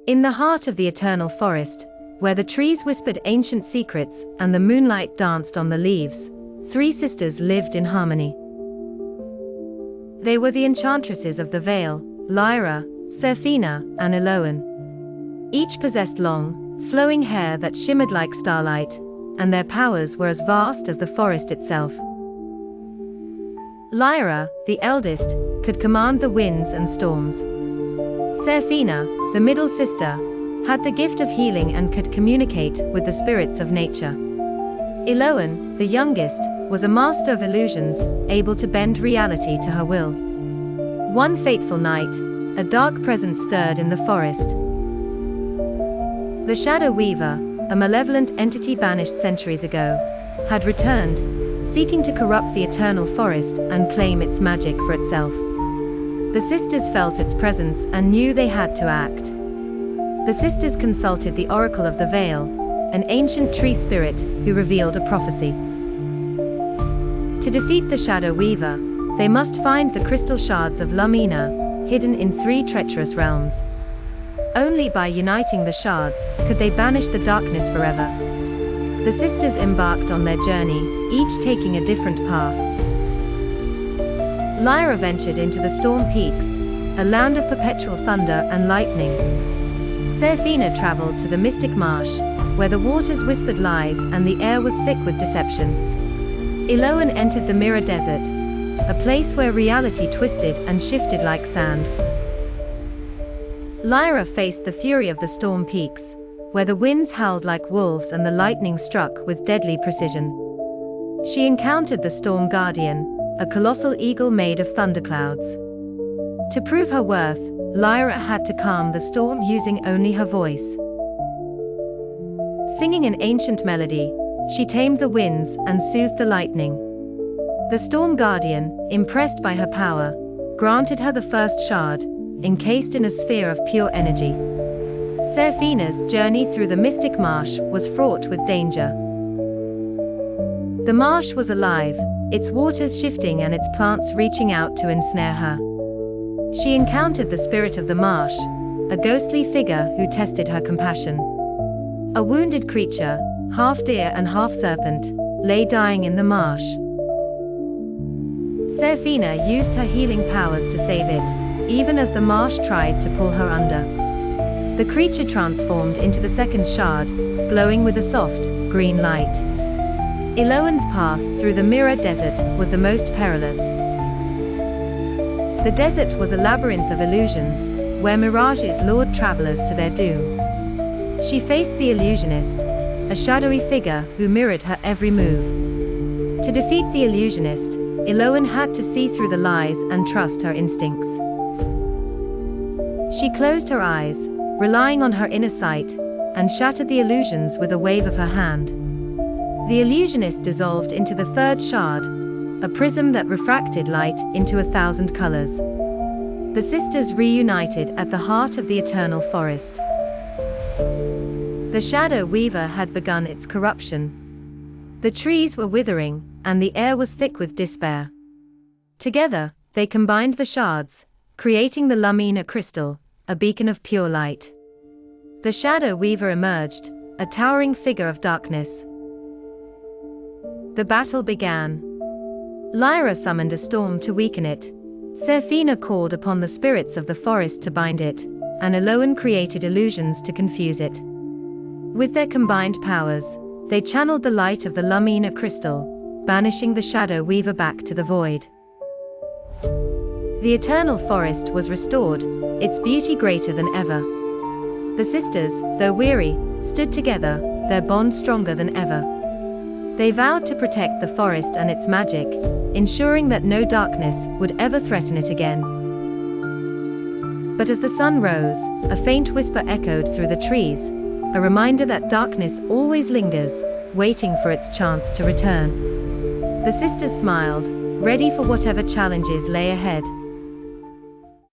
In the heart of the eternal forest, where the trees whispered ancient secrets and the moonlight danced on the leaves, three sisters lived in harmony. They were the enchantresses of the Vale, Liora, Seraphina, and Elowen. Each possessed long, flowing hair that shimmered like starlight, and their powers were as vast as the forest itself. Liora, the eldest, could command the winds and storms. Seraphina, the middle sister, had the gift of healing and could communicate with the spirits of nature. Elowen, the youngest, was a master of illusions, able to bend reality to her will. One fateful night, a dark presence stirred in the forest. The Shadow Weaver, a malevolent entity banished centuries ago, had returned, seeking to corrupt the eternal forest and claim its magic for itself. The sisters felt its presence and knew they had to act. The sisters consulted the Oracle of the Vale, an ancient tree spirit who revealed a prophecy. To defeat the Shadow Weaver, they must find the Crystal Shards of Lumina, hidden in 3 treacherous realms. Only by uniting the shards could they banish the darkness forever. The sisters embarked on their journey, each taking a different path. Liora ventured into the Storm Peaks, a land of perpetual thunder and lightning. Seraphina traveled to the Mystic Marsh, where the waters whispered lies and the air was thick with deception. Elowen entered the Mirror Desert, a place where reality twisted and shifted like sand. Liora faced the fury of the Storm Peaks, where the winds howled like wolves and the lightning struck with deadly precision. She encountered the Storm Guardian, a colossal eagle made of thunderclouds. To prove her worth, Liora had to calm the storm using only her voice. Singing an ancient melody, she tamed the winds and soothed the lightning. The Storm Guardian, impressed by her power, granted her the first shard, encased in a sphere of pure energy. Seraphina's journey through the Mystic Marsh was fraught with danger. The marsh was alive, its waters shifting and its plants reaching out to ensnare her. She encountered the spirit of the marsh, a ghostly figure who tested her compassion. A wounded creature, half deer and half serpent, lay dying in the marsh. Seraphina used her healing powers to save it, even as the marsh tried to pull her under. The creature transformed into the second shard, glowing with a soft, green light. Elowen's path through the Mirror Desert was the most perilous. The desert was a labyrinth of illusions, where mirages lured travelers to their doom. She faced the illusionist, a shadowy figure who mirrored her every move. To defeat the illusionist, Elowen had to see through the lies and trust her instincts. She closed her eyes, relying on her inner sight, and shattered the illusions with a wave of her hand. The illusionist dissolved into the third shard, a prism that refracted light into 1,000 colors. The sisters reunited at the heart of the eternal forest. The Shadow Weaver had begun its corruption. The trees were withering, and the air was thick with despair. Together, they combined the shards, creating the Lumina Crystal, a beacon of pure light. The Shadow Weaver emerged, a towering figure of darkness. The battle began. Liora summoned a storm to weaken it. Seraphina called upon the spirits of the forest to bind it, and Elowen created illusions to confuse it. With their combined powers, they channeled the light of the Lumina Crystal, banishing the Shadow Weaver back to the void. The eternal forest was restored, its beauty greater than ever. The sisters, though weary, stood together, their bond stronger than ever. They vowed to protect the forest and its magic, ensuring that no darkness would ever threaten it again. But as the sun rose, a faint whisper echoed through the trees, a reminder that darkness always lingers, waiting for its chance to return. The sisters smiled, ready for whatever challenges lay ahead.